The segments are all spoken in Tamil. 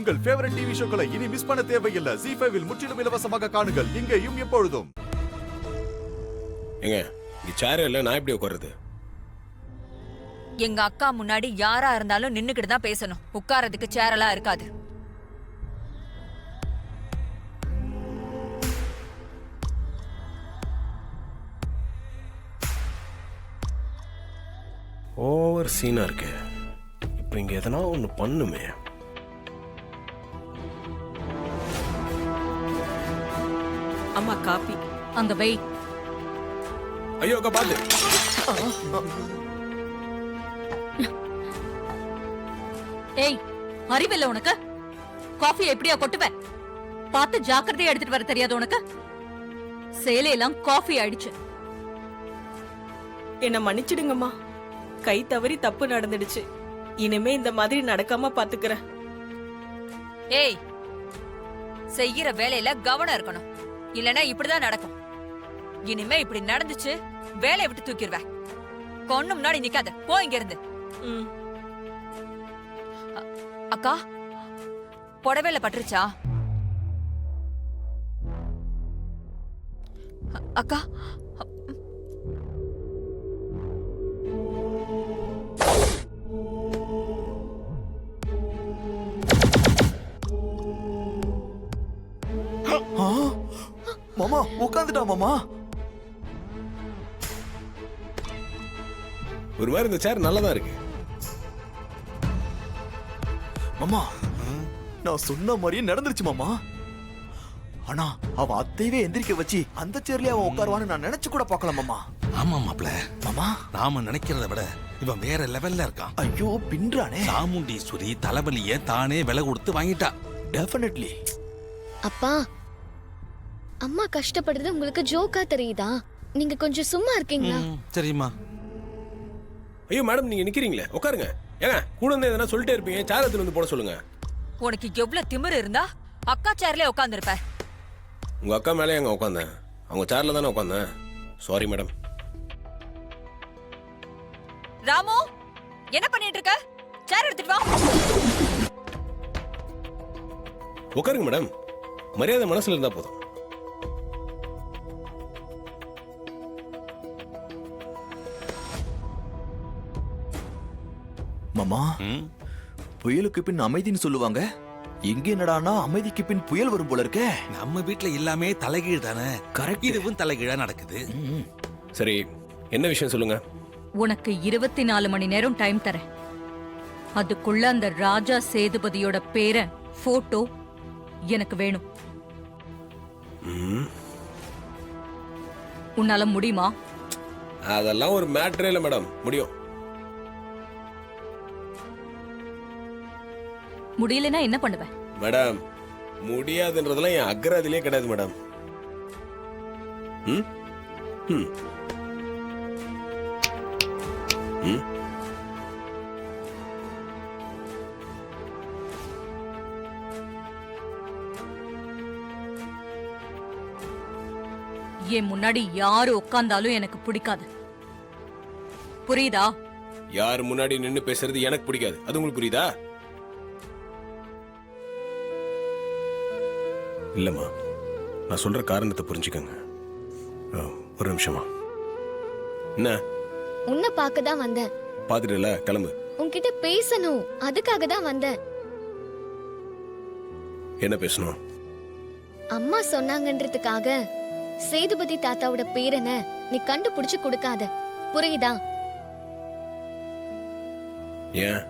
உங்கள் ஃபேவரட் டிவி ஷோக்களை இனி மிஸ் பண்ண தேவையில்லை. ZEE5 இல் முற்றிலும் இலவசமாக காணுங்கள். இங்கேயும் எப்பொழுதும். ஏங்க இங்க சேர் இல்ல, நான் எப்படி உட்கார்றது? எங்க அக்கா முன்னாடி யாரா இருந்தாலும் நின்னுக்கிட்டு தான் பேசணும். உட்காரதுக்கு சேரெல்லாம் இருக்காது. ஓவர் சீனா இருக்கு. இப்ப இங்க எதனா ஒண்ணு பண்ணுமே. அம்மா காபி அங்க வை. ஐயோ அக்கா பாத்து. ஏய், அறிவில்ல உனக்கு? காஃபி எப்படியா கொட்டுவேன்? பார்த்து ஜாக்கிரதையா எடுத்துட்டு வர தெரியாது உனக்கு? சேலையெல்லாம் காஃபி ஆயிடுச்சு. என்ன மன்னிச்சிடுங்கம்மா, கை தவறி தப்பு நடந்துடுச்சு. இனிமே இந்த மாதிரி நடக்காம பாத்துக்கிறேன். ஏய், செய்யற வேலையில கவனம் இருக்கணும். இல்லனா இப்படிதான் நடக்கும். இனிமே இப்படி நடந்துச்சு வேலையை விட்டு தூக்கிடுவேன். கொன்னு முன்னாடி நிக்காத, போ இங்க இருந்து. அக்கா, புடவையில பட்டுருச்சா? அக்கா, மாமா உட்காந்துட்டா மாமா. ஒரு மாதிரி இந்த சேர் நல்லதா இருக்கு. மாமா நான் சொன்ன மாதிரியே நடந்துருச்சு மாமா. ஆனா அவ அத்தையவே எந்திரிக்க வச்சு அந்த சேர்லயே அவன் உட்காருவான்னு நான் நினைச்சு கூட பார்க்கல மாமா. ஆமா மாப்ள, மாமா நாம நினைக்கிறத விட இவன் வேற லெவல்ல இருக்கான். ஐயோ பின்றானே. சாமுண்டீஸ்வரி தலைவலிய தானே விலை கொடுத்து வாங்கிட்டா. டெஃபினெட்லி. அப்பா, அம்மா கஷ்டப்படுறது உங்களுக்கு ஜோக்கா தெரியுதா? நீங்க கொஞ்சம் சும்மா இருக்கீங்களா? சரிம்மா. ஐயோ மேடம், நீங்க நிக்கிறீங்களே, உட்காருங்க. ஏங்க கூட வந்து எதனா சொல்லிட்டே இருப்பீங்க, சேர் எடுத்து வந்து போட சொல்லுங்க. உனக்கு எவ்வளவு திமிரு இருந்தா அக்கா சேர்ல உட்கார்ந்திருப்ப. உங்க அக்கா மேலே எங்க உட்காந்தேன்? அவங்க சேர்ல தானே உட்காந்தேன். Sorry madam. ராமு, என்ன பண்ணிட்டு இருக்க? சேர் எடுத்துட்டு வா. உட்காருங்க மேடம், மரியாதை மனசுல இருந்தா போதும். மாமா, புயலுக்கு பின் அமைதின்னு சொல்லுவாங்க. இங்க என்னடானா அமைதிக்கு பின் புயல் வரும் போல இருக்கே. நம்ம வீட்ல எல்லாமே தலைகீழ் தானே. கரெக்ட். இதுவும் தலைகீழா நடக்குது. சரி, என்ன விஷயம் சொல்லுங்க. உனக்கு 24 மணி நேரம் டைம் தரேன். அதுக்குள்ள அந்த ராஜா சேதுபதியோட பேரை போட்டோ எனக்கு வேணும். உன்னால முடியுமா? அதெல்லாம் ஒரு மேட்டரே இல்ல மேடம், முடியும். முடியலனா என்ன பண்ணுவ? மேடம், முடியாதுன்றதெல்லாம் என் அக்ராதிலே கிடையாது மேடம். என் முன்னாடி யாரு உட்கார்ந்தாலும் எனக்கு பிடிக்காது. புரியுதா? யார் முன்னாடி நின்னு பேசுறது எனக்கு பிடிக்காது, அது உங்களுக்கு புரியுதா? இல்லம்மா, நான் சொல்ற காரணத்தை புரிஞ்சுக்கங்க. ஒரு நிமிஷமா. என்ன? உன்னை பார்க்க தான் வந்தேன். பாத்துட்டுல, கிளம்பு. உன்கிட்ட பேசணும், அதுக்காக தான் வந்தேன். என்ன பேசணும்? அம்மா சொன்னாங்கன்றதுக்காக சேதுபதி தாத்தாவோட பேரன நீ கண்டுபிடிச்சு கொடுக்காத, புரியுதா? ஏன்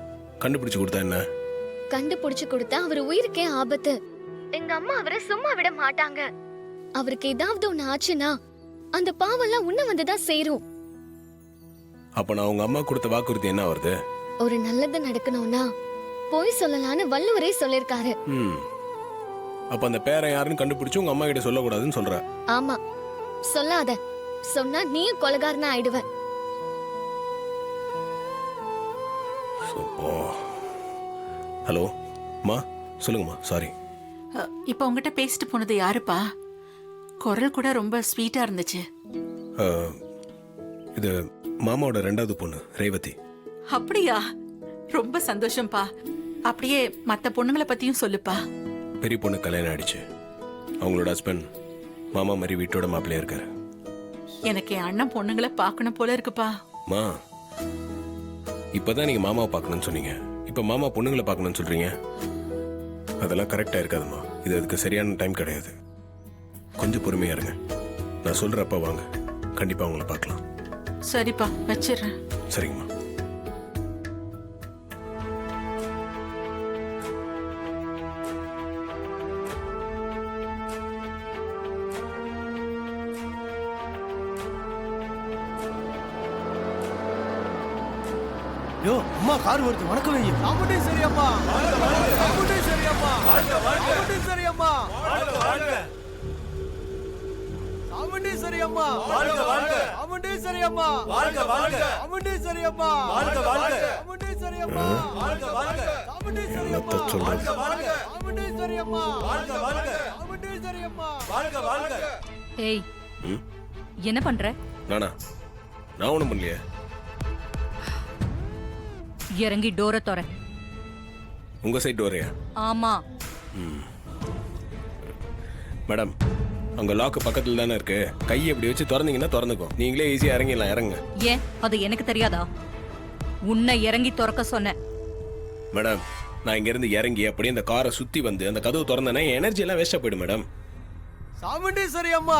கண்டுபிடிச்சு கொடுத்தா என்ன? கண்டுபிடிச்சு கொடுத்தா அவர் உயிருக்கே ஆபத்து. எங்க அம்மா அவரை சும்மா விட மாட்டாங்க. அவருக்கு ஏதாவது ஒண்ணு ஆச்சுன்னா அந்த பாவெல்லாம் உன்ன வந்துதான் சேரும். அப்ப நான் உங்க அம்மா கொடுத்த வாக்குறுதி என்ன வருது? ஒரு நல்லது நடக்கணும்னா போய் சொல்லலான்னு வள்ளுவரே சொல்லிருக்காரு. அப்ப அந்த பேரன் யாருன்னு கண்டுபிடிச்சு உங்க அம்மா கிட்ட சொல்லக்கூடாதுன்னு சொல்ற? ஆமா, சொல்லாத. சொன்னா நீயும் கொலகாரனா ஆயிடுவ. ஹலோ மா, சொல்லுங்கம்மா. சாரி. இப்ப உங்ககிட்ட பேசிட்டு போனது யாருப்பா? குரல் கூட ரொம்ப ஸ்வீட்டா இருந்துச்சு. இது மாமாவோட 2வது பொண்ணு ரேவதி. அப்படியா? ரொம்ப சந்தோஷம்பா. அப்படியே மத்த பொண்ணுங்களை பத்தியும் சொல்லுப்பா. பெரிய பொண்ணு கல்யாணம் ஆயிடுச்சு. அவங்களோட ஹஸ்பண்ட் மாமா மாதிரி வீட்டோட மாப்பிள்ளையா இருக்காரு. எனக்கு என் அண்ணன் பொண்ணுங்களை பார்க்கணும் போல இருக்குப்பா. மா, இப்பதான் நீங்க மாமாவை பார்க்கணும்னு சொன்னீங்க, இப்ப மாமா பொண்ணுங்களை பார்க்கணும்னு சொல்றீங்க. அதெல்லாம் கரெக்டா இருக்காதுமா. இது அதுக்கு சரியான டைம் கிடையாது. கொஞ்சம் பொறுமையா இருங்க. நான் சொல்றப்ப வாங்க, கண்டிப்பா உங்களை பார்க்கலாம். சரிப்பா, வச்சிடுறேன். சரிங்கம்மா. யோ அம்மா கார் வருது, வணக்கம் ஐயா. சாமுண்டி சரியம்மா, சாமுண்டி சரியம்மா, சாமுண்டி சரியம்மா, சாமுண்டி சரியம்மா, சாமுண்டி சரியம்மா, சாமுண்டி சரியம்மா, சாமுண்டி சரியம்மா, சாமுண்டி என்னத்த சொல்றது? சாமுண்டி சரியம்மா, சாமுண்டி சரியம்மா. ஏய், என்ன பண்ற? நானா? நான் ஒண்ணும் பண்ணலையே. இறங்கி டோரை தொற. உங்க சைடு வரையா? ஆமா. மேடம், அங்க லாக்கு பக்கத்துல தானே இருக்கு. கையை இப்படி வச்சு திறந்தீங்கன்னா திறந்துக்கும். நீங்களே ஈஸியா இறங்கிடலாம். இறங்க. ஏன் அது எனக்கு தெரியாதா? உன்னை இறங்கி திறக்க சொன்னேன். மேடம், நான் இங்க இருந்து இறங்கி அப்படியே அந்த காரை சுத்தி வந்து அந்த கதவு திறந்தேன்னா என் எனர்ஜி எல்லாம் வேஸ்டா போயிடும் மேடம். சாமுண்டி சரியம்மா,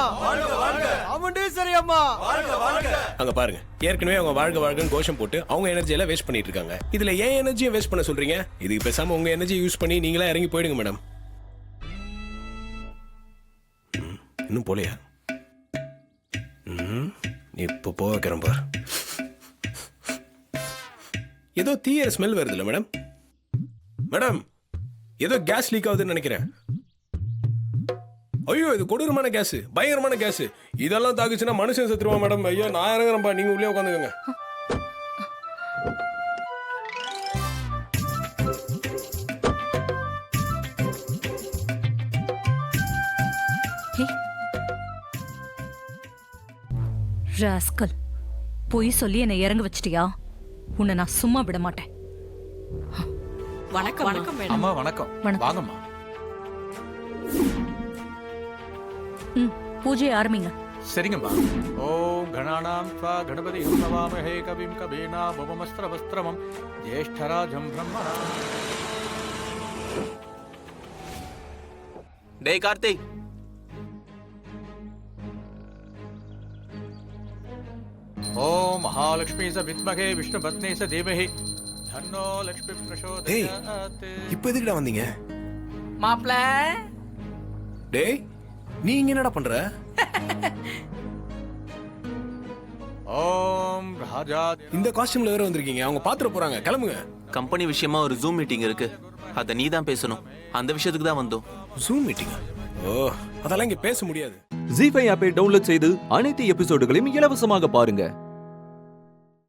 சாமுண்டி சரியம்மா. அங்க பாருங்க, ஏற்கனவே அவங்க வாழ்க வாழ்கன்னு கோஷம் போட்டு அவங்க எனர்ஜி எல்லாம் வேஸ்ட் பண்ணிட்டு இருக்காங்க. இதுல ஏன் எனர்ஜியை வேஸ்ட் பண்ண சொல்றீங்க? இதுக்கு பேசாம உங்க எனர்ஜி யூஸ் பண்ணி நீங்களா இறங்கி போயிடுங்க மேடம். இன்னும் போலையா? இப்ப போக வைக்கிறேன் பார். ஏதோ தீய ஸ்மெல் வருது இல்ல மேடம்? மேடம், ஏதோ கேஸ் லீக் ஆகுதுன்னு நினைக்கிறேன். ஐயோ, இது கொடூரமான கேஸ், பயங்கரமான கேஸ். இதெல்லாம் தாக்குச்சுன்னா மனுஷன் செத்துருவான் மேடம். ஐயோ, நான் இறங்குறேன்பா, நீங்க உள்ளே உட்காந்துக்கோங்க. ராஸ்கல், பொய் சொல்லி என்னை இறங்க வச்சிட்டியா? உன்னை நான் சும்மா விட மாட்டேன். வணக்கம் வணக்கம் மேடம். அம்மா வணக்கம். வணக்கம். வாங்கம்மா. பூஜை ஆரம்பிங்க. சரிங்கம்மா. ஓம் கணானாம் ஸ்வா கணபதி நமாமஹே கவிம் கபீனா பவமஸ்திரவஸ்திரமம் ஜேஷ்டராஜம் பிரம்மணா. டேய் கார்த்திக், ஓம் மகாலட்சுமி ச வித்மகே விஷ்ணு பத்னி ச தேவஹி தன்னோ லக்ஷ்மி டேய், பிரசோதயாத். இப்ப எதுக்குடா வந்தீங்க? மாப்ள, டேய், நீங்க என்னடா பண்ற? ஓம் ராஜா. இந்த காஸ்டியூம்ல வேற வந்திருக்கீங்க. அவங்க பாத்துற போறாங்க. கிளம்புங்க. கம்பெனி விஷயமா ஒரு ஜூம் மீட்டிங் இருக்கு. அத நீ தான் பேசணும். அந்த விஷயத்துக்கு தான் வந்தோம். Zoom meeting? ஓ, அதெல்லாம் இங்க பேச முடியாது. ஜீ5 ஆப்பை டவுன்லோட் செய்து அனைத்து எபிசோடுகளையும் இலவசமாக பாருங்க.